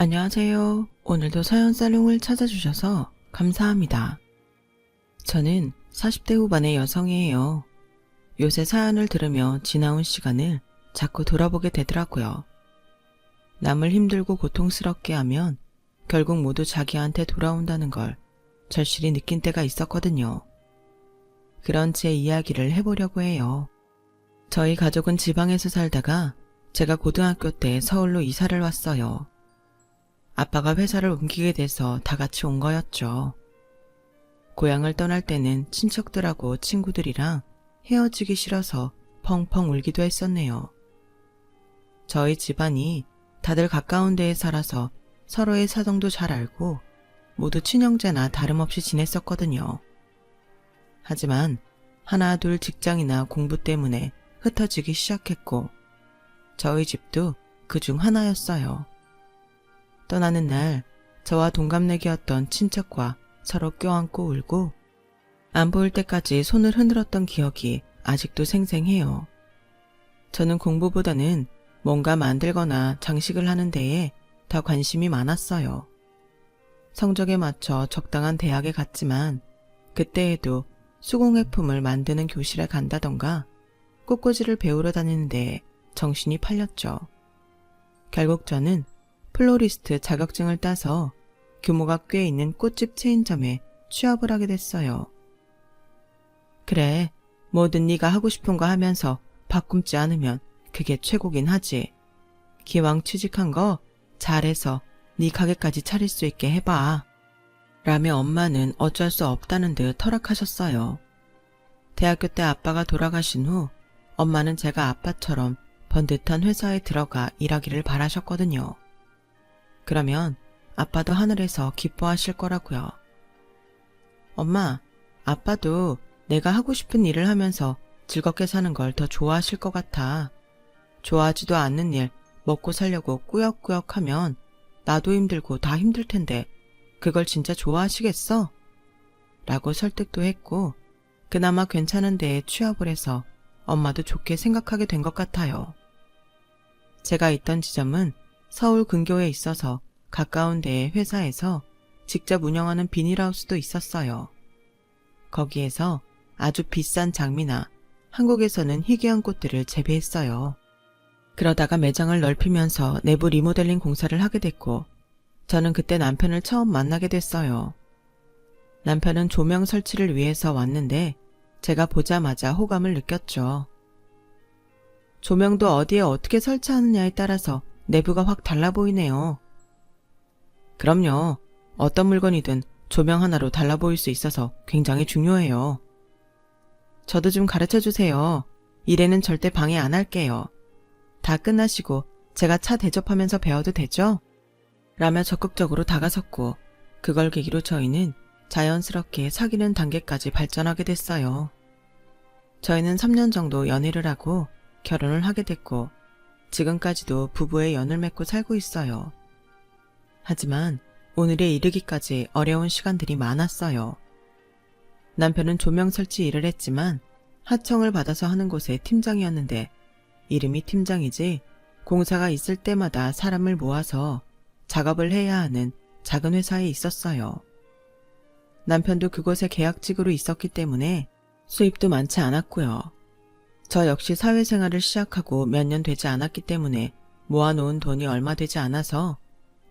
안녕하세요. 오늘도 사연 살롱을 찾아주셔서 감사합니다. 저는 40대 후반의 여성이에요. 요새 사연을 들으며 지나온 시간을 자꾸 돌아보게 되더라고요. 남을 힘들고 고통스럽게 하면 결국 모두 자기한테 돌아온다는 걸 절실히 느낀 때가 있었거든요. 그런 제 이야기를 해보려고 해요. 저희 가족은 지방에서 살다가 제가 고등학교 때 서울로 이사를 왔어요. 아빠가 회사를 옮기게 돼서 다 같이 온 거였죠. 고향을 떠날 때는 친척들하고 친구들이랑 헤어지기 싫어서 펑펑 울기도 했었네요. 저희 집안이 다들 가까운 데에 살아서 서로의 사정도 잘 알고 모두 친형제나 다름없이 지냈었거든요. 하지만 하나 둘 직장이나 공부 때문에 흩어지기 시작했고 저희 집도 그중 하나였어요. 떠나는 날 저와 동갑내기였던 친척과 서로 껴안고 울고 안 보일 때까지 손을 흔들었던 기억이 아직도 생생해요. 저는 공부보다는 뭔가 만들거나 장식을 하는 데에 더 관심이 많았어요. 성적에 맞춰 적당한 대학에 갔지만 그때에도 수공예품을 만드는 교실에 간다던가 꽃꽂이를 배우러 다니는 데에 정신이 팔렸죠. 결국 저는 플로리스트 자격증을 따서 규모가 꽤 있는 꽃집 체인점에 취업을 하게 됐어요. 그래, 뭐든 네가 하고 싶은 거 하면서 바꿈지 않으면 그게 최고긴 하지. 기왕 취직한 거 잘해서 네 가게까지 차릴 수 있게 해봐. 라며 엄마는 어쩔 수 없다는 듯 허락하셨어요. 대학교 때 아빠가 돌아가신 후 엄마는 제가 아빠처럼 번듯한 회사에 들어가 일하기를 바라셨거든요. 그러면 아빠도 하늘에서 기뻐하실 거라고요. 엄마, 아빠도 내가 하고 싶은 일을 하면서 즐겁게 사는 걸 더 좋아하실 것 같아. 좋아하지도 않는 일 먹고 살려고 꾸역꾸역 하면 나도 힘들고 다 힘들 텐데 그걸 진짜 좋아하시겠어? 라고 설득도 했고 그나마 괜찮은 데에 취업을 해서 엄마도 좋게 생각하게 된 것 같아요. 제가 있던 지점은 서울 근교에 있어서 가까운 데의 회사에서 직접 운영하는 비닐하우스도 있었어요. 거기에서 아주 비싼 장미나 한국에서는 희귀한 꽃들을 재배했어요. 그러다가 매장을 넓히면서 내부 리모델링 공사를 하게 됐고 저는 그때 남편을 처음 만나게 됐어요. 남편은 조명 설치를 위해서 왔는데 제가 보자마자 호감을 느꼈죠. 조명도 어디에 어떻게 설치하느냐에 따라서 내부가 확 달라 보이네요. 그럼요. 어떤 물건이든 조명 하나로 달라 보일 수 있어서 굉장히 중요해요. 저도 좀 가르쳐주세요. 일에는 절대 방해 안 할게요. 다 끝나시고 제가 차 대접하면서 배워도 되죠? 라며 적극적으로 다가섰고 그걸 계기로 저희는 자연스럽게 사귀는 단계까지 발전하게 됐어요. 저희는 3년 정도 연애를 하고 결혼을 하게 됐고 지금까지도 부부의 연을 맺고 살고 있어요. 하지만 오늘에 이르기까지 어려운 시간들이 많았어요. 남편은 조명 설치 일을 했지만 하청을 받아서 하는 곳의 팀장이었는데 이름이 팀장이지 공사가 있을 때마다 사람을 모아서 작업을 해야 하는 작은 회사에 있었어요. 남편도 그곳에 계약직으로 있었기 때문에 수입도 많지 않았고요. 저 역시 사회생활을 시작하고 몇 년 되지 않았기 때문에 모아놓은 돈이 얼마 되지 않아서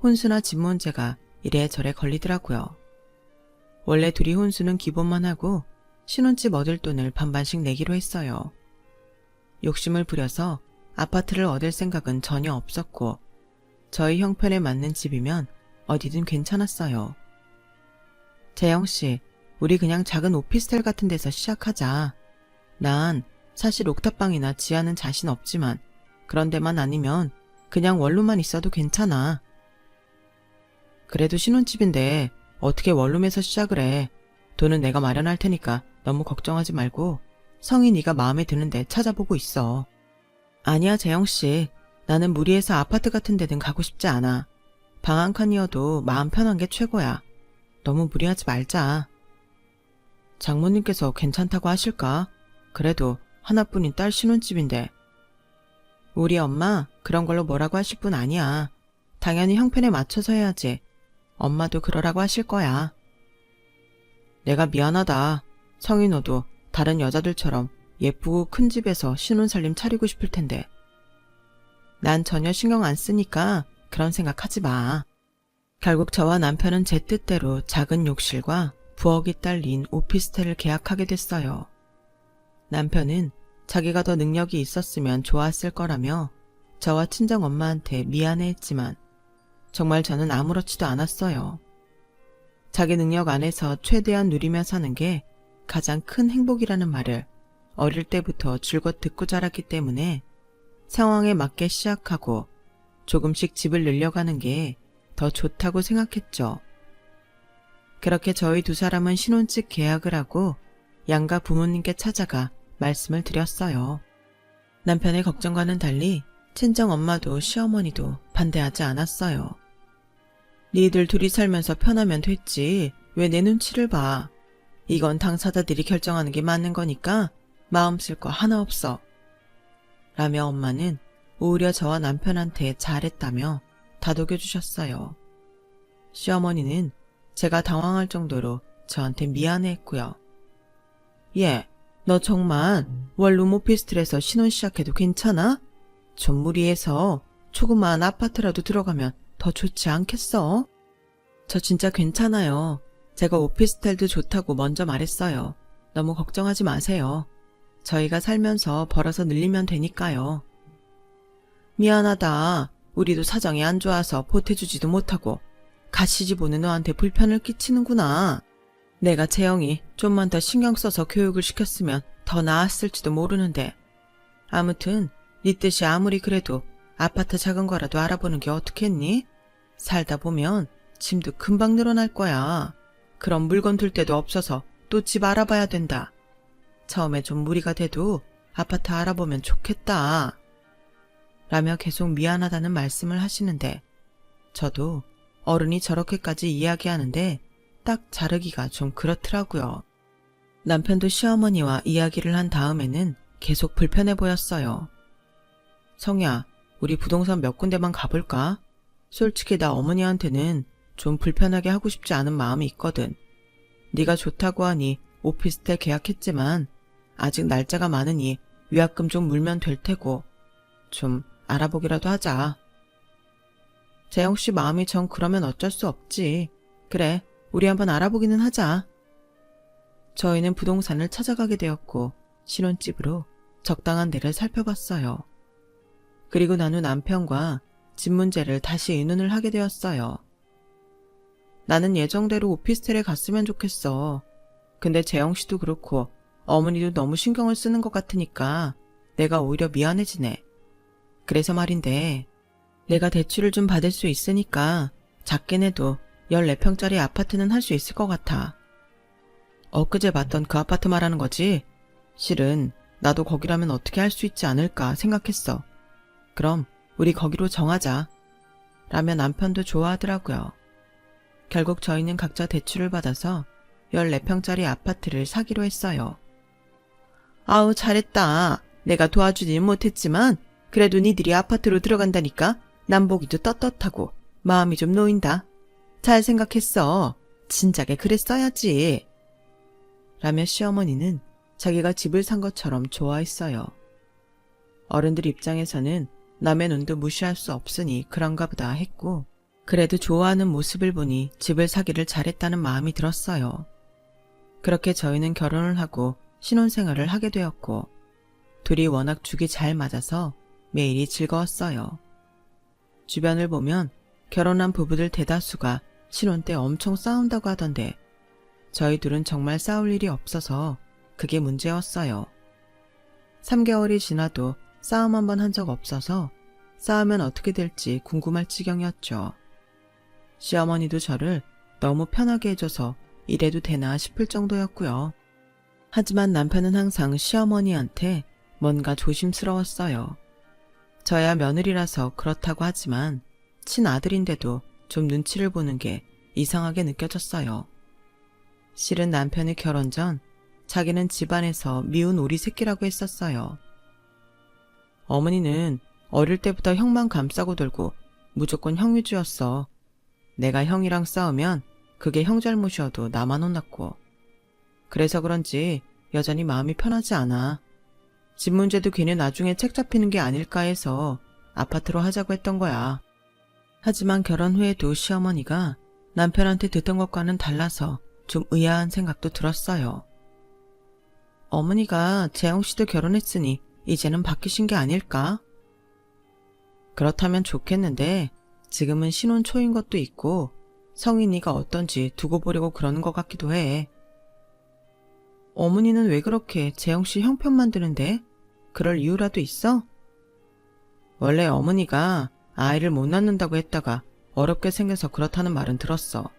혼수나 집 문제가 이래저래 걸리더라고요. 원래 둘이 혼수는 기본만 하고 신혼집 얻을 돈을 반반씩 내기로 했어요. 욕심을 부려서 아파트를 얻을 생각은 전혀 없었고 저희 형편에 맞는 집이면 어디든 괜찮았어요. 재영씨, 우리 그냥 작은 오피스텔 같은 데서 시작하자. 난 사실 옥탑방이나 지하는 자신 없지만 그런 데만 아니면 그냥 원룸만 있어도 괜찮아. 그래도 신혼집인데 어떻게 원룸에서 시작을 해. 돈은 내가 마련할 테니까 너무 걱정하지 말고 성이 네가 마음에 드는데 찾아보고 있어. 아니야 재영씨, 나는 무리해서 아파트 같은 데는 가고 싶지 않아. 방 한 칸이어도 마음 편한 게 최고야. 너무 무리하지 말자. 장모님께서 괜찮다고 하실까? 그래도 하나뿐인 딸 신혼집인데. 우리 엄마 그런 걸로 뭐라고 하실 분 아니야. 당연히 형편에 맞춰서 해야지. 엄마도 그러라고 하실 거야. 내가 미안하다. 성희 너도 다른 여자들처럼 예쁘고 큰 집에서 신혼살림 차리고 싶을 텐데. 난 전혀 신경 안 쓰니까 그런 생각하지 마. 결국 저와 남편은 제 뜻대로 작은 욕실과 부엌이 딸린 오피스텔을 계약하게 됐어요. 남편은 자기가 더 능력이 있었으면 좋았을 거라며 저와 친정엄마한테 미안해했지만 정말 저는 아무렇지도 않았어요. 자기 능력 안에서 최대한 누리며 사는 게 가장 큰 행복이라는 말을 어릴 때부터 줄곧 듣고 자랐기 때문에 상황에 맞게 시작하고 조금씩 집을 늘려가는 게 더 좋다고 생각했죠. 그렇게 저희 두 사람은 신혼집 계약을 하고 양가 부모님께 찾아가 말씀을 드렸어요. 남편의 걱정과는 달리 친정엄마도 시어머니도 반대하지 않았어요. 니들 둘이 살면서 편하면 됐지 왜 내 눈치를 봐. 이건 당사자들이 결정하는 게 맞는 거니까 마음 쓸 거 하나 없어. 라며 엄마는 오히려 저와 남편한테 잘했다며 다독여 주셨어요. 시어머니는 제가 당황할 정도로 저한테 미안해했고요. 얘, 너 정말 원룸 오피스텔에서 신혼 시작해도 괜찮아? 좀 무리해서 조그마한 아파트라도 들어가면 더 좋지 않겠어? 저 진짜 괜찮아요. 제가 오피스텔도 좋다고 먼저 말했어요. 너무 걱정하지 마세요. 저희가 살면서 벌어서 늘리면 되니까요. 미안하다. 우리도 사정이 안 좋아서 보태주지도 못하고 가시집 오는 너한테 불편을 끼치는구나. 내가 재영이 좀만 더 신경 써서 교육을 시켰으면 더 나았을지도 모르는데. 아무튼 네 뜻이 아무리 그래도 아파트 작은 거라도 알아보는 게 어떻겠니? 살다 보면 짐도 금방 늘어날 거야. 그럼 물건 둘 데도 없어서 또 집 알아봐야 된다. 처음에 좀 무리가 돼도 아파트 알아보면 좋겠다. 라며 계속 미안하다는 말씀을 하시는데 저도 어른이 저렇게까지 이야기하는데 딱 자르기가 좀 그렇더라고요. 남편도 시어머니와 이야기를 한 다음에는 계속 불편해 보였어요. 성야, 우리 부동산 몇 군데만 가볼까? 솔직히 나 어머니한테는 좀 불편하게 하고 싶지 않은 마음이 있거든. 네가 좋다고 하니 오피스텔 계약했지만 아직 날짜가 많으니 위약금 좀 물면 될 테고 좀 알아보기라도 하자. 재영씨 마음이 정 그러면 어쩔 수 없지. 그래, 우리 한번 알아보기는 하자. 저희는 부동산을 찾아가게 되었고 신혼집으로 적당한 데를 살펴봤어요. 그리고 난 후 남편과 집 문제를 다시 의논을 하게 되었어요. 나는 예정대로 오피스텔에 갔으면 좋겠어. 근데 재영씨도 그렇고 어머니도 너무 신경을 쓰는 것 같으니까 내가 오히려 미안해지네. 그래서 말인데 내가 대출을 좀 받을 수 있으니까 작긴 해도 14평짜리 아파트는 할 수 있을 것 같아. 엊그제 봤던 그 아파트 말하는 거지? 실은 나도 거기라면 어떻게 할 수 있지 않을까 생각했어. 그럼 우리 거기로 정하자. 라며 남편도 좋아하더라고요. 결국 저희는 각자 대출을 받아서 14평짜리 아파트를 사기로 했어요. 아우 잘했다. 내가 도와주지는 못했지만 그래도 니들이 아파트로 들어간다니까 난 보기도 떳떳하고 마음이 좀 놓인다. 잘 생각했어. 진작에 그랬어야지. 라며 시어머니는 자기가 집을 산 것처럼 좋아했어요. 어른들 입장에서는 남의 눈도 무시할 수 없으니 그런가 보다 했고 그래도 좋아하는 모습을 보니 집을 사기를 잘했다는 마음이 들었어요. 그렇게 저희는 결혼을 하고 신혼생활을 하게 되었고 둘이 워낙 죽이 잘 맞아서 매일이 즐거웠어요. 주변을 보면 결혼한 부부들 대다수가 신혼 때 엄청 싸운다고 하던데 저희 둘은 정말 싸울 일이 없어서 그게 문제였어요. 3개월이 지나도 싸움 한 번 한 적 없어서 싸우면 어떻게 될지 궁금할 지경이었죠. 시어머니도 저를 너무 편하게 해줘서 이래도 되나 싶을 정도였고요. 하지만 남편은 항상 시어머니한테 뭔가 조심스러웠어요. 저야 며느리라서 그렇다고 하지만 친아들인데도 좀 눈치를 보는 게 이상하게 느껴졌어요. 실은 남편이 결혼 전 자기는 집안에서 미운 오리 새끼라고 했었어요. 어머니는 어릴 때부터 형만 감싸고 돌고 무조건 형 위주였어. 내가 형이랑 싸우면 그게 형 잘못이어도 나만 혼났고. 그래서 그런지 여전히 마음이 편하지 않아. 집 문제도 괜히 나중에 책 잡히는 게 아닐까 해서 아파트로 하자고 했던 거야. 하지만 결혼 후에도 시어머니가 남편한테 듣던 것과는 달라서 좀 의아한 생각도 들었어요. 어머니가 재영 씨도 결혼했으니 이제는 바뀌신 게 아닐까? 그렇다면 좋겠는데 지금은 신혼 초인 것도 있고 성인이가 어떤지 두고 보려고 그러는 것 같기도 해. 어머니는 왜 그렇게 재영 씨 형편만 드는데? 그럴 이유라도 있어? 원래 어머니가 아이를 못 낳는다고 했다가 어렵게 생겨서 그렇다는 말은 들었어.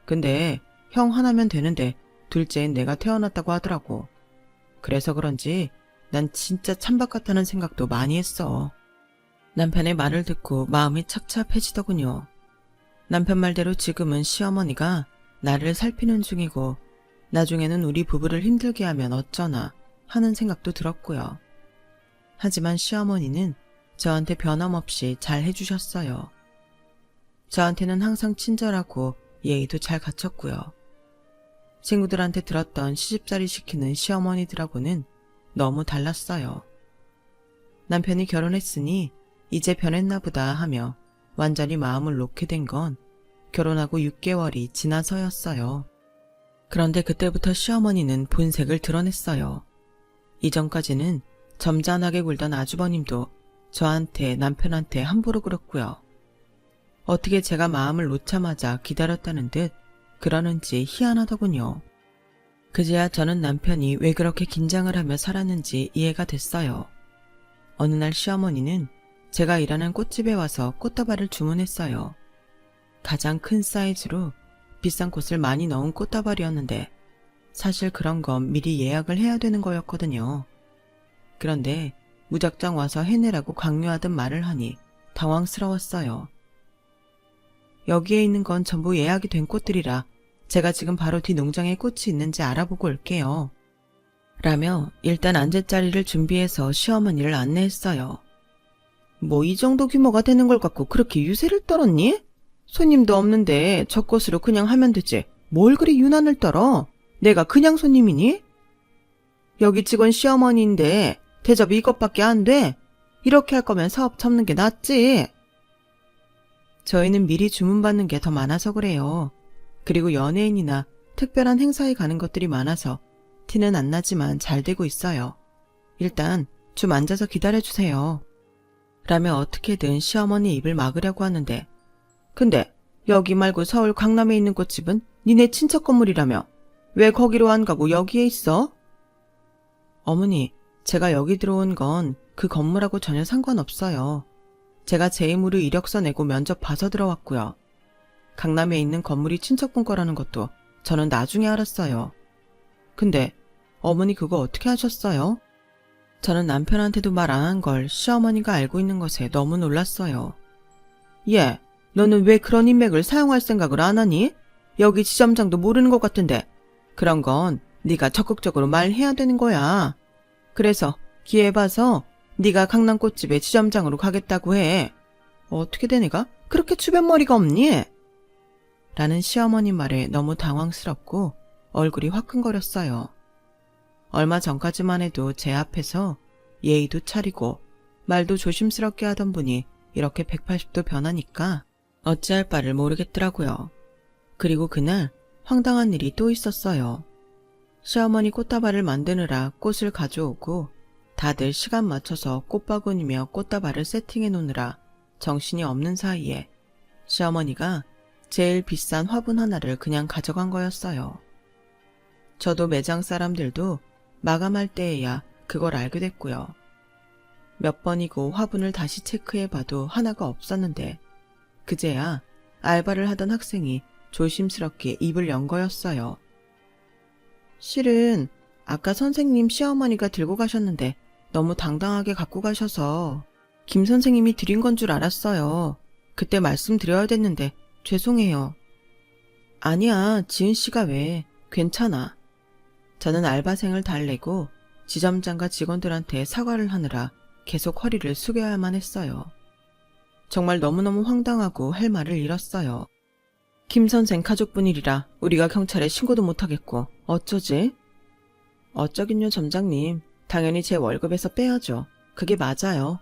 근데 형 하나면 되는데 둘째인 내가 태어났다고 하더라고. 그래서 그런지 난 진짜 찬밥 같다는 생각도 많이 했어. 남편의 말을 듣고 마음이 착잡해지더군요. 남편 말대로 지금은 시어머니가 나를 살피는 중이고 나중에는 우리 부부를 힘들게 하면 어쩌나 하는 생각도 들었고요. 하지만 시어머니는 저한테 변함없이 잘 해주셨어요. 저한테는 항상 친절하고 예의도 잘 갖췄고요. 친구들한테 들었던 시집살이 시키는 시어머니들하고는 너무 달랐어요. 남편이 결혼했으니 이제 변했나 보다 하며 완전히 마음을 놓게 된 건 결혼하고 6개월이 지나서였어요. 그런데 그때부터 시어머니는 본색을 드러냈어요. 이전까지는 점잖하게 굴던 아주버님도 저한테 남편한테 함부로 굴었고요. 어떻게 제가 마음을 놓자마자 기다렸다는 듯 그러는지 희한하더군요. 그제야 저는 남편이 왜 그렇게 긴장을 하며 살았는지 이해가 됐어요. 어느 날 시어머니는 제가 일하는 꽃집에 와서 꽃다발을 주문했어요. 가장 큰 사이즈로 비싼 꽃을 많이 넣은 꽃다발이었는데 사실 그런 건 미리 예약을 해야 되는 거였거든요. 그런데 무작정 와서 해내라고 강요하듯 말을 하니 당황스러웠어요. 여기에 있는 건 전부 예약이 된 꽃들이라 제가 지금 바로 뒤 농장에 꽃이 있는지 알아보고 올게요. 라며 일단 앉을 자리를 준비해서 시어머니를 안내했어요. 뭐 이 정도 규모가 되는 걸 갖고 그렇게 유세를 떨었니? 손님도 없는데 저 꽃으로 그냥 하면 되지. 뭘 그리 유난을 떨어? 내가 그냥 손님이니? 여기 직원 시어머니인데 대접이 이것밖에 안 돼. 이렇게 할 거면 사업 접는 게 낫지. 저희는 미리 주문받는 게 더 많아서 그래요. 그리고 연예인이나 특별한 행사에 가는 것들이 많아서 티는 안 나지만 잘 되고 있어요. 일단 좀 앉아서 기다려주세요. 라며 어떻게든 시어머니 입을 막으려고 하는데 근데 여기 말고 서울 강남에 있는 꽃집은 니네 친척 건물이라며 왜 거기로 안 가고 여기에 있어? 어머니, 제가 여기 들어온 건 그 건물하고 전혀 상관없어요. 제가 제 힘으로 이력서 내고 면접 봐서 들어왔고요. 강남에 있는 건물이 친척분 거라는 것도 저는 나중에 알았어요. 근데 어머니 그거 어떻게 하셨어요? 저는 남편한테도 말 안 한 걸 시어머니가 알고 있는 것에 너무 놀랐어요. 얘, 너는 왜 그런 인맥을 사용할 생각을 안 하니? 여기 지점장도 모르는 것 같은데 그런 건 네가 적극적으로 말해야 되는 거야. 그래서 기회 봐서 네가 강남 꽃집에 지점장으로 가겠다고 해. 어떻게 돼 내가? 그렇게 주변머리가 없니? 라는 시어머니 말에 너무 당황스럽고 얼굴이 화끈거렸어요. 얼마 전까지만 해도 제 앞에서 예의도 차리고 말도 조심스럽게 하던 분이 이렇게 180도 변하니까 어찌할 바를 모르겠더라고요. 그리고 그날 황당한 일이 또 있었어요. 시어머니 꽃다발을 만드느라 꽃을 가져오고 다들 시간 맞춰서 꽃바구니며 꽃다발을 세팅해 놓느라 정신이 없는 사이에 시어머니가 제일 비싼 화분 하나를 그냥 가져간 거였어요. 저도 매장 사람들도 마감할 때에야 그걸 알게 됐고요. 몇 번이고 화분을 다시 체크해봐도 하나가 없었는데 그제야 알바를 하던 학생이 조심스럽게 입을 연 거였어요. 실은 아까 선생님 시어머니가 들고 가셨는데 너무 당당하게 갖고 가셔서 김 선생님이 드린 건 줄 알았어요. 그때 말씀드려야 됐는데 죄송해요. 아니야, 지은 씨가 왜. 괜찮아. 저는 알바생을 달래고 지점장과 직원들한테 사과를 하느라 계속 허리를 숙여야만 했어요. 정말 너무너무 황당하고 할 말을 잃었어요. 김 선생 가족분이라 우리가 경찰에 신고도 못하겠고 어쩌지? 어쩌긴요, 점장님. 당연히 제 월급에서 빼야죠. 그게 맞아요.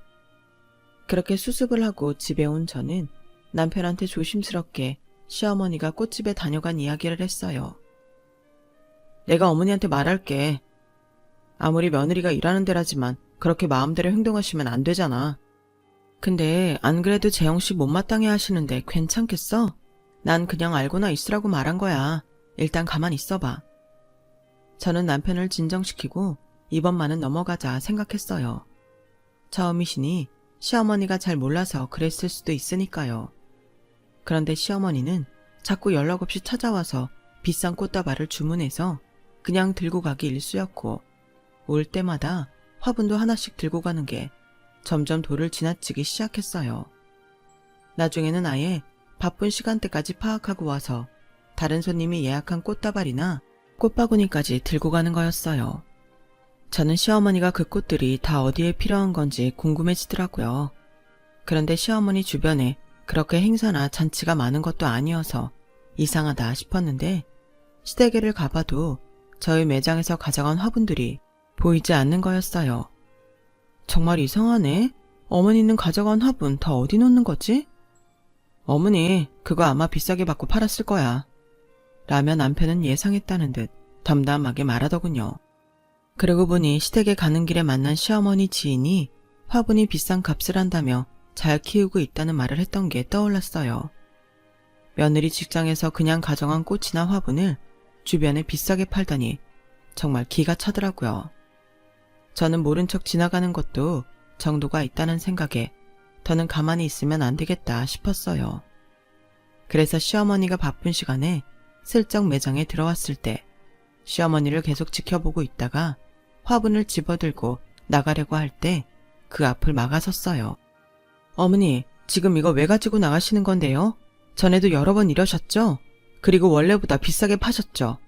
그렇게 수습을 하고 집에 온 저는 남편한테 조심스럽게 시어머니가 꽃집에 다녀간 이야기를 했어요. 내가 어머니한테 말할게. 아무리 며느리가 일하는 데라지만 그렇게 마음대로 행동하시면 안 되잖아. 근데 안 그래도 재영씨 못마땅해 하시는데 괜찮겠어? 난 그냥 알고나 있으라고 말한 거야. 일단 가만히 있어봐. 저는 남편을 진정시키고 이번만은 넘어가자 생각했어요. 처음이시니 시어머니가 잘 몰라서 그랬을 수도 있으니까요. 그런데 시어머니는 자꾸 연락 없이 찾아와서 비싼 꽃다발을 주문해서 그냥 들고 가기 일쑤였고 올 때마다 화분도 하나씩 들고 가는 게 점점 도를 지나치기 시작했어요. 나중에는 아예 바쁜 시간대까지 파악하고 와서 다른 손님이 예약한 꽃다발이나 꽃바구니까지 들고 가는 거였어요. 저는 시어머니가 그 꽃들이 다 어디에 필요한 건지 궁금해지더라고요. 그런데 시어머니 주변에 그렇게 행사나 잔치가 많은 것도 아니어서 이상하다 싶었는데 시댁에를 가봐도 저희 매장에서 가져간 화분들이 보이지 않는 거였어요. 정말 이상하네. 어머니는 가져간 화분 다 어디 놓는 거지? 어머니, 그거 아마 비싸게 받고 팔았을 거야. 라며 남편은 예상했다는 듯 담담하게 말하더군요. 그러고 보니 시댁에 가는 길에 만난 시어머니 지인이 화분이 비싼 값을 한다며 잘 키우고 있다는 말을 했던 게 떠올랐어요. 며느리 직장에서 그냥 가져간 꽃이나 화분을 주변에 비싸게 팔다니 정말 기가 차더라고요. 저는 모른 척 지나가는 것도 정도가 있다는 생각에 더는 가만히 있으면 안 되겠다 싶었어요. 그래서 시어머니가 바쁜 시간에 슬쩍 매장에 들어왔을 때 시어머니를 계속 지켜보고 있다가 화분을 집어들고 나가려고 할 때 그 앞을 막아섰어요. 어머니, 지금 이거 왜 가지고 나가시는 건데요? 전에도 여러 번 이러셨죠? 그리고 원래보다 비싸게 파셨죠?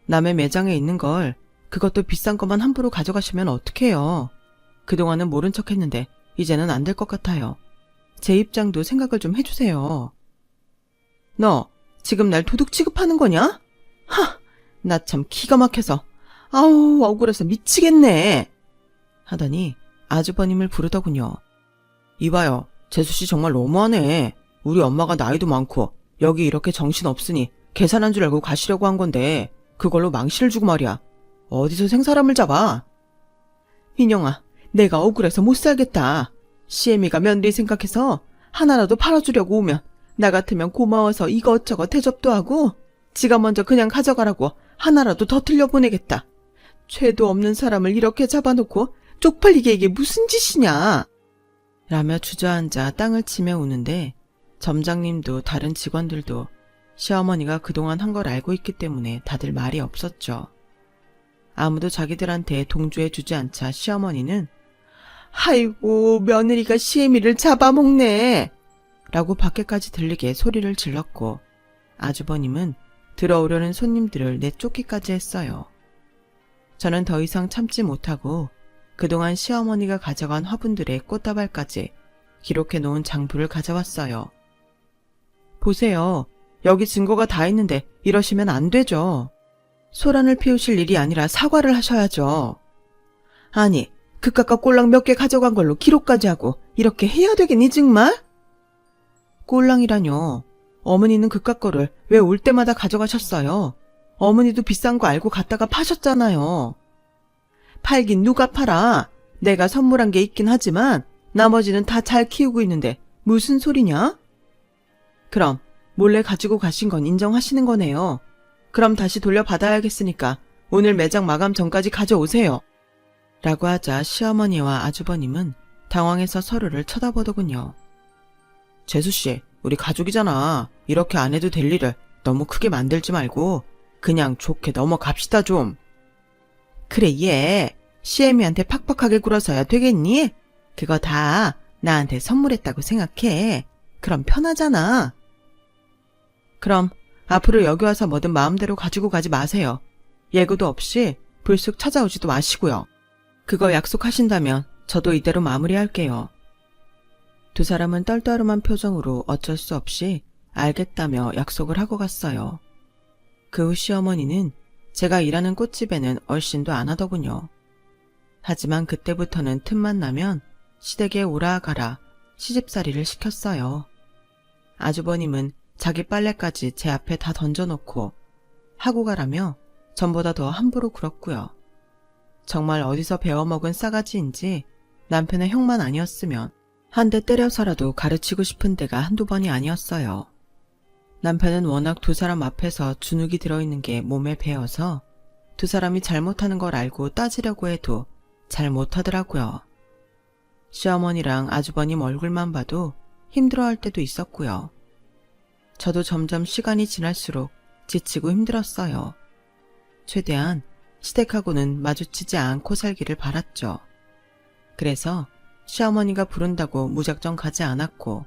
남의 매장에 있는 걸 그것도 비싼 것만 함부로 가져가시면 어떡해요? 그동안은 모른 척 했는데 이제는 안 될 것 같아요. 제 입장도 생각을 좀 해주세요. 너 지금 날 도둑 취급하는 거냐? 하! 나 참 기가 막혀서 아우 억울해서 미치겠네. 하더니 아주버님을 부르더군요. 이봐요. 재수씨 정말 너무하네. 우리 엄마가 나이도 많고 여기 이렇게 정신없으니 계산한 줄 알고 가시려고 한 건데 그걸로 망신을 주고 말이야. 어디서 생사람을 잡아? 민영아, 내가 억울해서 못 살겠다. 시애미가 며느리 생각해서 하나라도 팔아주려고 오면 나 같으면 고마워서 이것저것 대접도 하고 지가 먼저 그냥 가져가라고 하나라도 더 들려보내겠다. 죄도 없는 사람을 이렇게 잡아놓고 쪽팔리게 이게 무슨 짓이냐. 라며 주저앉아 땅을 치며 우는데 점장님도 다른 직원들도 시어머니가 그동안 한 걸 알고 있기 때문에 다들 말이 없었죠. 아무도 자기들한테 동조해주지 않자 시어머니는 아이고 며느리가 시애미를 잡아먹네 라고 밖에까지 들리게 소리를 질렀고 아주버님은 들어오려는 손님들을 내쫓기까지 했어요. 저는 더 이상 참지 못하고 그동안 시어머니가 가져간 화분들의 꽃다발까지 기록해 놓은 장부를 가져왔어요. 보세요. 여기 증거가 다 있는데 이러시면 안 되죠. 소란을 피우실 일이 아니라 사과를 하셔야죠. 아니, 그깟 꼴랑 몇 개 가져간 걸로 기록까지 하고 이렇게 해야 되겠니 정말? 꼴랑이라뇨. 어머니는 그깟 거를 왜 올 때마다 가져가셨어요? 어머니도 비싼 거 알고 갔다가 파셨잖아요. 팔긴 누가 팔아. 내가 선물한 게 있긴 하지만 나머지는 다 잘 키우고 있는데 무슨 소리냐? 그럼 몰래 가지고 가신 건 인정하시는 거네요. 그럼 다시 돌려받아야겠으니까 오늘 매장 마감 전까지 가져오세요. 라고 하자 시어머니와 아주버님은 당황해서 서로를 쳐다보더군요. 재수씨, 우리 가족이잖아. 이렇게 안 해도 될 일을 너무 크게 만들지 말고 그냥 좋게 넘어갑시다 좀. 그래 얘 시애미한테 팍팍하게 굴어서야 되겠니? 그거 다 나한테 선물했다고 생각해. 그럼 편하잖아. 그럼 앞으로 여기 와서 뭐든 마음대로 가지고 가지 마세요. 예고도 없이 불쑥 찾아오지도 마시고요. 그거 약속하신다면 저도 이대로 마무리할게요. 두 사람은 떨떠름한 표정으로 어쩔 수 없이 알겠다며 약속을 하고 갔어요. 그 후 시어머니는 제가 일하는 꽃집에는 얼씬도 안 하더군요. 하지만 그때부터는 틈만 나면 시댁에 오라 가라 시집살이를 시켰어요. 아주버님은 자기 빨래까지 제 앞에 다 던져놓고 하고 가라며 전보다 더 함부로 굴었고요. 정말 어디서 배워먹은 싸가지인지 남편의 형만 아니었으면 한 대 때려서라도 가르치고 싶은 데가 한두 번이 아니었어요. 남편은 워낙 두 사람 앞에서 주눅이 들어있는 게 몸에 배어서 두 사람이 잘못하는 걸 알고 따지려고 해도 잘 못하더라고요. 시어머니랑 아주버님 얼굴만 봐도 힘들어할 때도 있었고요. 저도 점점 시간이 지날수록 지치고 힘들었어요. 최대한 시댁하고는 마주치지 않고 살기를 바랐죠. 그래서 시어머니가 부른다고 무작정 가지 않았고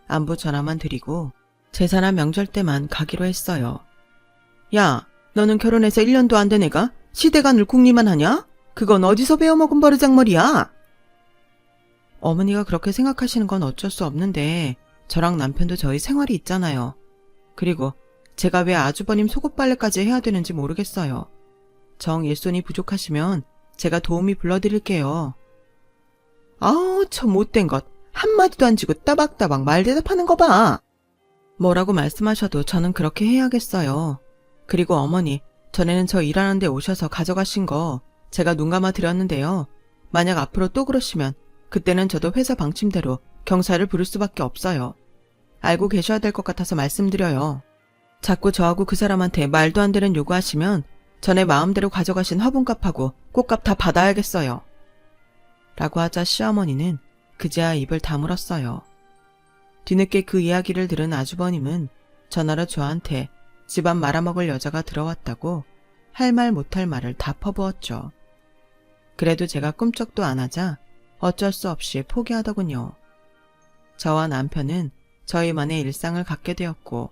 안부 전화만 드리고 제사나 명절 때만 가기로 했어요. 야, 너는 결혼해서 1년도 안 된 애가 시댁 안을 궁리만 하냐? 그건 어디서 배워먹은 버르장머리야? 어머니가 그렇게 생각하시는 건 어쩔 수 없는데 저랑 남편도 저희 생활이 있잖아요. 그리고 제가 왜 아주버님 속옷빨래까지 해야 되는지 모르겠어요. 정 일손이 부족하시면 제가 도우미 불러드릴게요. 아우, 저 못된 것. 한마디도 안 지고 따박따박 말 대답하는 거 봐. 뭐라고 말씀하셔도 저는 그렇게 해야겠어요. 그리고 어머니, 전에는 저 일하는 데 오셔서 가져가신 거 제가 눈 감아 드렸는데요. 만약 앞으로 또 그러시면 그때는 저도 회사 방침대로 경찰을 부를 수밖에 없어요. 알고 계셔야 될 것 같아서 말씀드려요. 자꾸 저하고 그 사람한테 말도 안 되는 요구하시면 전에 마음대로 가져가신 화분값하고 꽃값 다 받아야겠어요. 라고 하자 시어머니는 그제야 입을 다물었어요. 뒤늦게 그 이야기를 들은 아주버님은 전화로 저한테 집안 말아먹을 여자가 들어왔다고 할 말 못할 말을 다 퍼부었죠. 그래도 제가 꿈쩍도 안 하자 어쩔 수 없이 포기하더군요. 저와 남편은 저희만의 일상을 갖게 되었고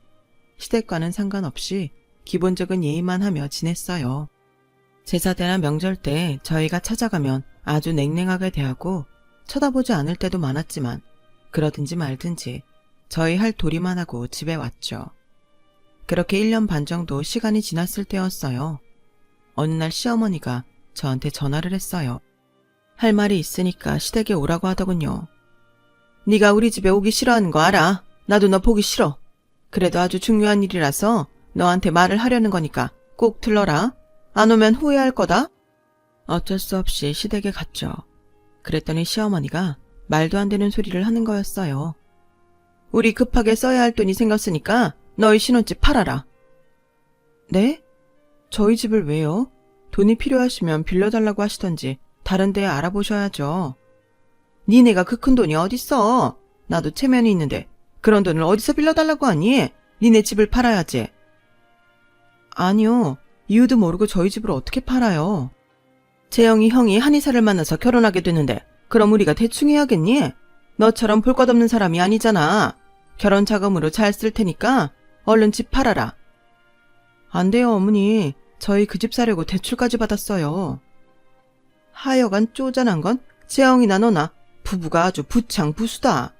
시댁과는 상관없이 기본적인 예의만 하며 지냈어요. 제사 때나 명절 때 저희가 찾아가면 아주 냉랭하게 대하고 쳐다보지 않을 때도 많았지만 그러든지 말든지 저희 할 도리만 하고 집에 왔죠. 그렇게 1년 반 정도 시간이 지났을 때였어요. 어느 날 시어머니가 저한테 전화를 했어요. 할 말이 있으니까 시댁에 오라고 하더군요. 네가 우리 집에 오기 싫어하는 거 알아. 나도 너 보기 싫어. 그래도 아주 중요한 일이라서 너한테 말을 하려는 거니까 꼭 들러라. 안 오면 후회할 거다. 어쩔 수 없이 시댁에 갔죠. 그랬더니 시어머니가 말도 안 되는 소리를 하는 거였어요. 우리 급하게 써야 할 돈이 생겼으니까 너희 신혼집 팔아라. 네? 저희 집을 왜요? 돈이 필요하시면 빌려달라고 하시던지 다른 데 알아보셔야죠. 니네가 그 큰 돈이 어딨어. 나도 체면이 있는데 그런 돈을 어디서 빌려달라고 하니? 니네 집을 팔아야지. 아니요. 이유도 모르고 저희 집을 어떻게 팔아요. 재영이 형이 한의사를 만나서 결혼하게 됐는데 그럼 우리가 대충 해야겠니? 너처럼 볼 것 없는 사람이 아니잖아. 결혼 자금으로 잘 쓸 테니까 얼른 집 팔아라. 안 돼요, 어머니. 저희 그 집 사려고 대출까지 받았어요. 하여간 쪼잔한 건 재영이나 너나 부부가 아주 부창부수다.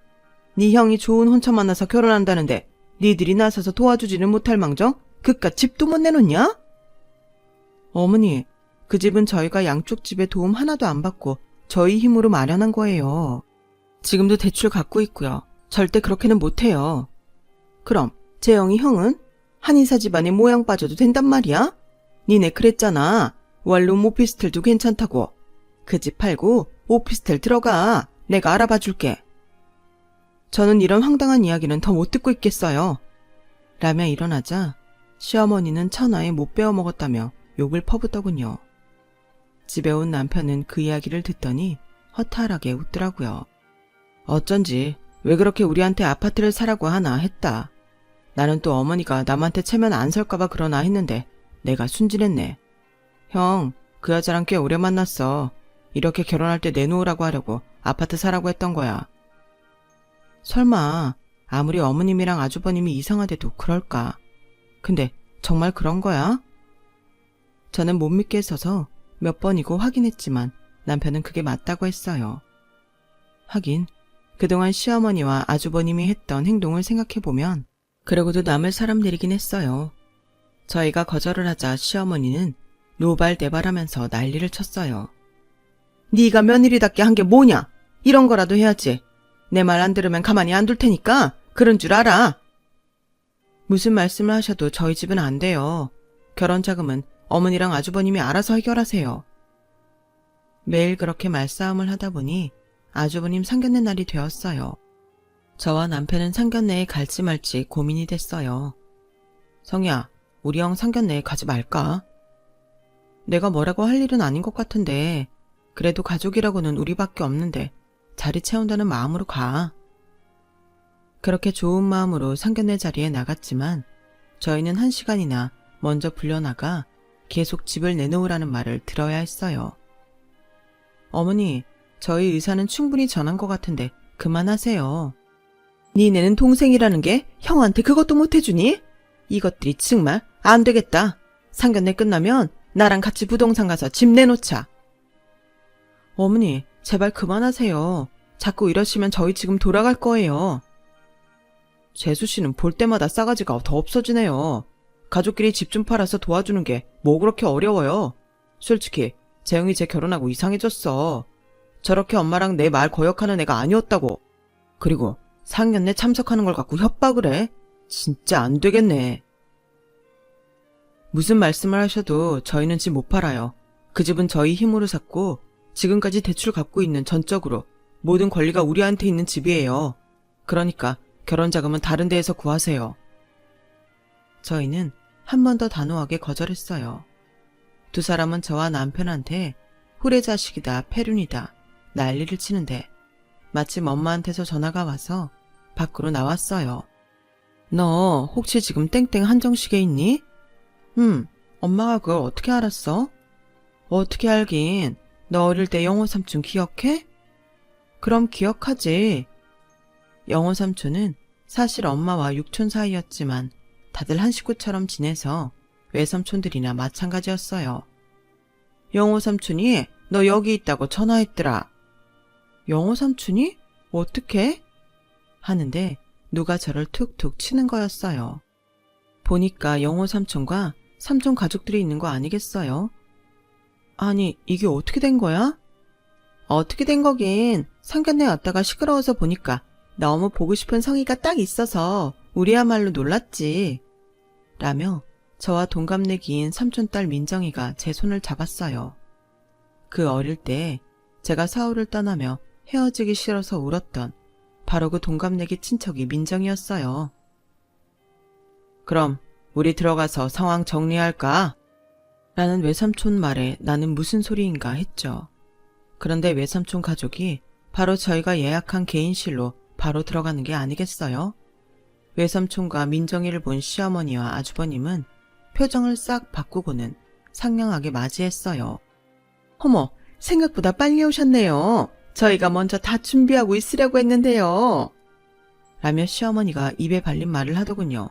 네 형이 좋은 혼처 만나서 결혼한다는데 니들이 나서서 도와주지는 못할 망정 그깟 집도 못 내놓냐? 어머니, 그 집은 저희가 양쪽 집에 도움 하나도 안 받고 저희 힘으로 마련한 거예요. 지금도 대출 갖고 있고요. 절대 그렇게는 못해요. 그럼 재영이 형은? 한의사 집안에 모양 빠져도 된단 말이야? 니네 그랬잖아. 원룸 오피스텔도 괜찮다고. 그 집 팔고 오피스텔 들어가. 내가 알아봐 줄게. 저는 이런 황당한 이야기는 더 못 듣고 있겠어요. 라며 일어나자 시어머니는 천하에 못 베어 먹었다며 욕을 퍼붓더군요. 집에 온 남편은 그 이야기를 듣더니 허탈하게 웃더라고요. 어쩐지 왜 그렇게 우리한테 아파트를 사라고 하나 했다. 나는 또 어머니가 남한테 체면 안 설까봐 그러나 했는데 내가 순진했네. 형, 그 여자랑 꽤 오래 만났어. 이렇게 결혼할 때 내놓으라고 하려고 아파트 사라고 했던 거야. 설마 아무리 어머님이랑 아주버님이 이상하대도 그럴까? 근데 정말 그런 거야? 저는 못 믿게 서서 몇 번이고 확인했지만 남편은 그게 맞다고 했어요. 하긴 그동안 시어머니와 아주버님이 했던 행동을 생각해보면 그러고도 남을 사람들이긴 했어요. 저희가 거절을 하자 시어머니는 노발대발하면서 난리를 쳤어요. 네가 며느리답게 한 게 뭐냐? 이런 거라도 해야지. 내 말 안 들으면 가만히 안 둘 테니까 그런 줄 알아. 무슨 말씀을 하셔도 저희 집은 안 돼요. 결혼 자금은 어머니랑 아주버님이 알아서 해결하세요. 매일 그렇게 말싸움을 하다 보니 아주버님 상견례 날이 되었어요. 저와 남편은 상견례에 갈지 말지 고민이 됐어요. 성희야, 우리 형 상견례에 가지 말까? 내가 뭐라고 할 일은 아닌 것 같은데 그래도 가족이라고는 우리밖에 없는데 자리 채운다는 마음으로 가. 그렇게 좋은 마음으로 상견례 자리에 나갔지만 저희는 1시간이나 먼저 불려나가 계속 집을 내놓으라는 말을 들어야 했어요. 어머니, 저희 의사는 충분히 전한 것 같은데 그만하세요. 니네는 동생이라는 게 형한테 그것도 못해주니? 이것들이 정말 안 되겠다. 상견례 끝나면 나랑 같이 부동산 가서 집 내놓자. 어머니, 제발 그만하세요. 자꾸 이러시면 저희 지금 돌아갈 거예요. 재수씨는 볼 때마다 싸가지가 더 없어지네요. 가족끼리 집 좀 팔아서 도와주는 게 뭐 그렇게 어려워요. 솔직히 재영이 쟤 결혼하고 이상해졌어. 저렇게 엄마랑 내 말 거역하는 애가 아니었다고. 그리고 상견례 참석하는 걸 갖고 협박을 해? 진짜 안 되겠네. 무슨 말씀을 하셔도 저희는 집 못 팔아요. 그 집은 저희 힘으로 샀고 지금까지 대출 갚고 있는 전적으로 모든 권리가 우리한테 있는 집이에요. 그러니까 결혼 자금은 다른 데에서 구하세요. 저희는 한 번 더 단호하게 거절했어요. 두 사람은 저와 남편한테 후레자식이다, 폐륜이다 난리를 치는데 마침 엄마한테서 전화가 와서 밖으로 나왔어요. 너 혹시 지금 땡땡 한정식에 있니? 엄마가 그걸 어떻게 알았어? 어떻게 알긴. 너 어릴 때 영호 삼촌 기억해? 그럼 기억하지. 영호 삼촌은 사실 엄마와 육촌 사이였지만 다들 한 식구처럼 지내서 외삼촌들이나 마찬가지였어요. 영호 삼촌이 너 여기 있다고 전화했더라. 영호 삼촌이? 어떻게? 하는데 누가 저를 툭툭 치는 거였어요. 보니까 영호 삼촌과 삼촌 가족들이 있는 거 아니겠어요? 아니, 이게 어떻게 된 거야? 어떻게 된 거긴 상견례 왔다가 시끄러워서 보니까 너무 보고 싶은 성의가 딱 있어서 우리야말로 놀랐지. 라며 저와 동갑내기인 삼촌딸 민정이가 제 손을 잡았어요. 그 어릴 때 제가 사오를 떠나며 헤어지기 싫어서 울었던 바로 그 동갑내기 친척이 민정이었어요. 그럼 우리 들어가서 상황 정리할까? 라는 외삼촌 말에 나는 무슨 소리인가 했죠. 그런데 외삼촌 가족이 바로 저희가 예약한 개인실로 바로 들어가는 게 아니겠어요? 외삼촌과 민정이를 본 시어머니와 아주버님은 표정을 싹 바꾸고는 상냥하게 맞이했어요. 어머, 생각보다 빨리 오셨네요. 저희가 먼저 다 준비하고 있으려고 했는데요. 라며 시어머니가 입에 발린 말을 하더군요.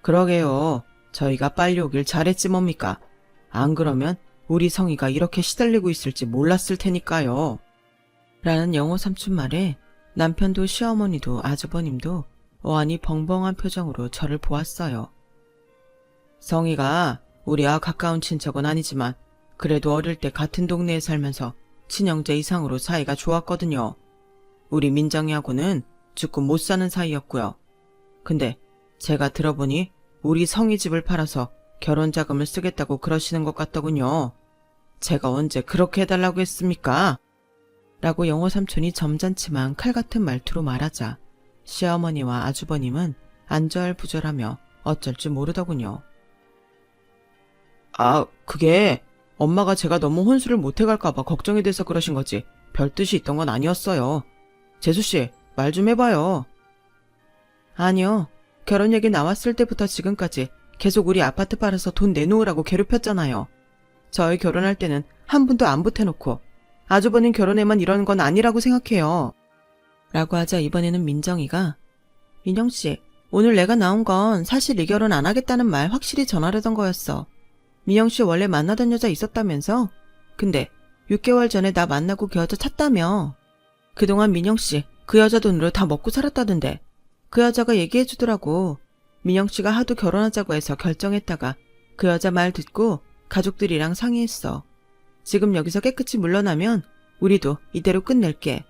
그러게요. 저희가 빨리 오길 잘했지 뭡니까. 안 그러면 우리 성희가 이렇게 시달리고 있을지 몰랐을 테니까요. 라는 영호 삼촌 말에 남편도 시어머니도 아주버님도 어안이 벙벙한 표정으로 저를 보았어요. 성희가 우리와 가까운 친척은 아니지만 그래도 어릴 때 같은 동네에 살면서 친형제 이상으로 사이가 좋았거든요. 우리 민정이하고는 죽고 못 사는 사이였고요. 근데 제가 들어보니 우리 성희 집을 팔아서 결혼 자금을 쓰겠다고 그러시는 것 같더군요. 제가 언제 그렇게 해달라고 했습니까? 라고 영호 삼촌이 점잖지만 칼같은 말투로 말하자 시어머니와 아주버님은 안절부절하며 어쩔 줄 모르더군요. 아, 그게 엄마가 제가 너무 혼수를 못해갈까봐 걱정이 돼서 그러신 거지 별 뜻이 있던 건 아니었어요. 재수씨, 말 좀 해봐요. 아니요. 결혼 얘기 나왔을 때부터 지금까지 계속 우리 아파트 팔아서 돈 내놓으라고 괴롭혔잖아요. 저희 결혼할 때는 한 분도 안 보태놓고 아주버님 결혼에만 이러는 건 아니라고 생각해요. 라고 하자 이번에는 민정이가 민정씨, 오늘 내가 나온 건 사실 이 결혼 안 하겠다는 말 확실히 전하려던 거였어. 민영씨 원래 만나던 여자 있었다면서? 근데 6개월 전에 나 만나고 그 여자 찾다며. 그동안 민영씨 그 여자 돈으로 다 먹고 살았다던데. 그 여자가 얘기해주더라고. 민영씨가 하도 결혼하자고 해서 결정했다가 그 여자 말 듣고 가족들이랑 상의했어. 지금 여기서 깨끗이 물러나면 우리도 이대로 끝낼게.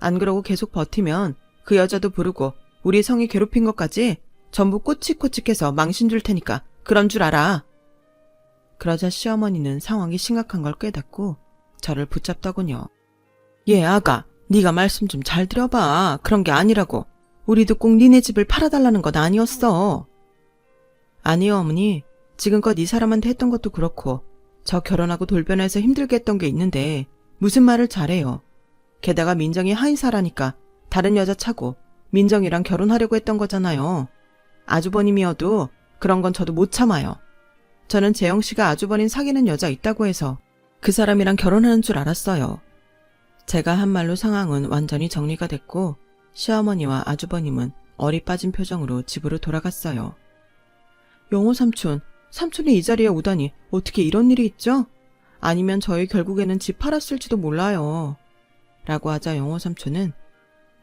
안 그러고 계속 버티면 그 여자도 부르고 우리 성이 괴롭힌 것까지 전부 꼬치꼬치해서 망신 줄 테니까 그런 줄 알아. 그러자 시어머니는 상황이 심각한 걸 깨닫고 저를 붙잡더군요. 예, 아가, 네가 말씀 좀 잘 들어봐. 그런 게 아니라고. 우리도 꼭 니네 집을 팔아달라는 건 아니었어. 아니요, 어머니. 지금껏 이 사람한테 했던 것도 그렇고 저 결혼하고 돌변해서 힘들게 했던 게 있는데 무슨 말을 잘해요. 게다가 민정이 하인사라니까 다른 여자 차고 민정이랑 결혼하려고 했던 거잖아요. 아주버님이어도 그런 건 저도 못 참아요. 저는 재영씨가 아주버님 사귀는 여자 있다고 해서 그 사람이랑 결혼하는 줄 알았어요. 제가 한 말로 상황은 완전히 정리가 됐고 시어머니와 아주버님은 얼이 빠진 표정으로 집으로 돌아갔어요. 영호 삼촌, 삼촌이 이 자리에 오다니 어떻게 이런 일이 있죠? 아니면 저희 결국에는 집 팔았을지도 몰라요. 라고 하자 영호 삼촌은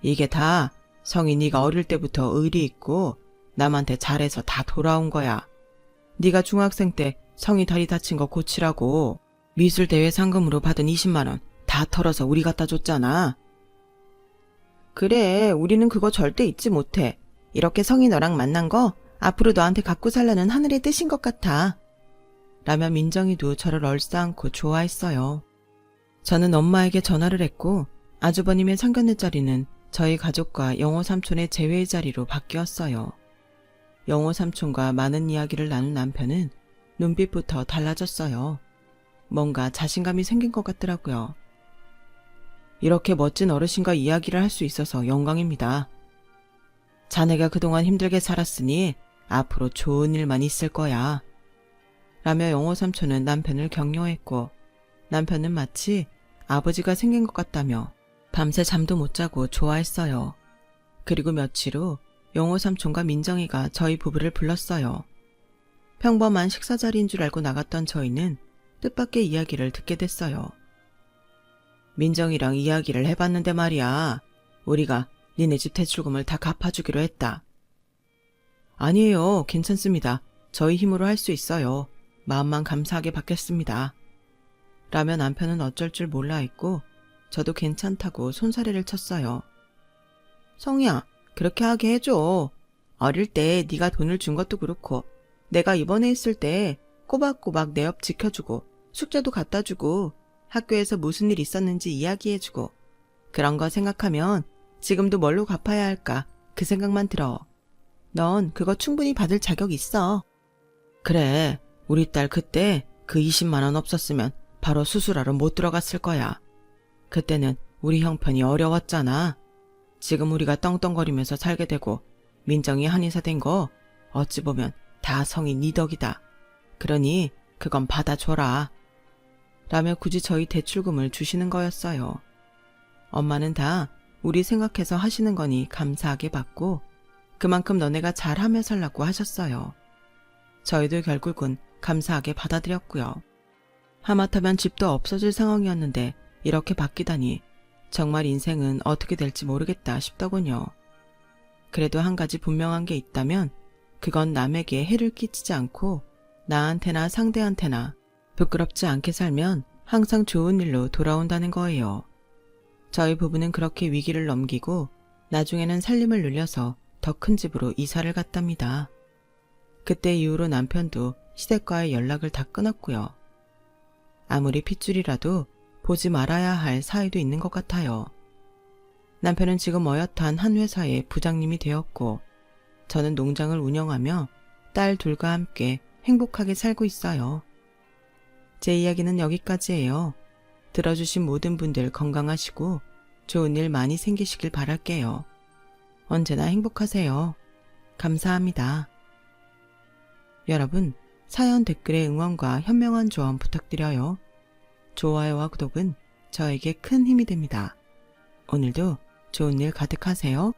이게 다 성이 네가 어릴 때부터 의리 있고 남한테 잘해서 다 돌아온 거야. 네가 중학생 때 성이 다리 다친 거 고치라고 미술대회 상금으로 받은 20만 원 다 털어서 우리 갖다 줬잖아. 그래, 우리는 그거 절대 잊지 못해. 이렇게 성이 너랑 만난 거 앞으로 너한테 갖고 살라는 하늘의 뜻인 것 같아. 라며 민정이도 저를 얼싸안고 좋아했어요. 저는 엄마에게 전화를 했고 아주버님의 상견례 자리는 저희 가족과 영호 삼촌의 재회의 자리로 바뀌었어요. 영호 삼촌과 많은 이야기를 나눈 남편은 눈빛부터 달라졌어요. 뭔가 자신감이 생긴 것 같더라고요. 이렇게 멋진 어르신과 이야기를 할 수 있어서 영광입니다. 자네가 그동안 힘들게 살았으니 앞으로 좋은 일만 있을 거야. 라며 영호 삼촌은 남편을 격려했고 남편은 마치 아버지가 생긴 것 같다며 밤새 잠도 못 자고 좋아했어요. 그리고 며칠 후 영호 삼촌과 민정이가 저희 부부를 불렀어요. 평범한 식사 자리인 줄 알고 나갔던 저희는 뜻밖의 이야기를 듣게 됐어요. 민정이랑 이야기를 해봤는데 말이야. 우리가 니네 집 대출금을 다 갚아주기로 했다. 아니에요. 괜찮습니다. 저희 힘으로 할 수 있어요. 마음만 감사하게 받겠습니다. 라며 남편은 어쩔 줄 몰라 했고 저도 괜찮다고 손사래를 쳤어요. 성희야, 그렇게 하게 해줘. 어릴 때 네가 돈을 준 것도 그렇고 내가 입원해 있을 때 꼬박꼬박 내 옆 지켜주고 숙제도 갖다 주고 학교에서 무슨 일 있었는지 이야기해주고 그런 거 생각하면 지금도 뭘로 갚아야 할까 그 생각만 들어. 넌 그거 충분히 받을 자격 있어. 그래, 우리 딸 그때 그 20만 원 없었으면 바로 수술하러 못 들어갔을 거야. 그때는 우리 형편이 어려웠잖아. 지금 우리가 떵떵거리면서 살게 되고 민정이 한의사 된 거 어찌 보면 다 성이 네 덕이다. 그러니 그건 받아줘라. 라며 굳이 저희 대출금을 주시는 거였어요. 엄마는 다 우리 생각해서 하시는 거니 감사하게 받고 그만큼 너네가 잘하며 살라고 하셨어요. 저희도 결국은 감사하게 받아들였고요. 하마터면 집도 없어질 상황이었는데 이렇게 바뀌다니 정말 인생은 어떻게 될지 모르겠다 싶더군요. 그래도 한 가지 분명한 게 있다면 그건 남에게 해를 끼치지 않고 나한테나 상대한테나 부끄럽지 않게 살면 항상 좋은 일로 돌아온다는 거예요. 저희 부부는 그렇게 위기를 넘기고 나중에는 살림을 늘려서 더 큰 집으로 이사를 갔답니다. 그때 이후로 남편도 시댁과의 연락을 다 끊었고요. 아무리 핏줄이라도 보지 말아야 할 사이도 있는 것 같아요. 남편은 지금 어엿한 한 회사의 부장님이 되었고 저는 농장을 운영하며 딸 둘과 함께 행복하게 살고 있어요. 제 이야기는 여기까지예요. 들어주신 모든 분들 건강하시고 좋은 일 많이 생기시길 바랄게요. 언제나 행복하세요. 감사합니다. 여러분, 사연 댓글에 응원과 현명한 조언 부탁드려요. 좋아요와 구독은 저에게 큰 힘이 됩니다. 오늘도 좋은 일 가득하세요.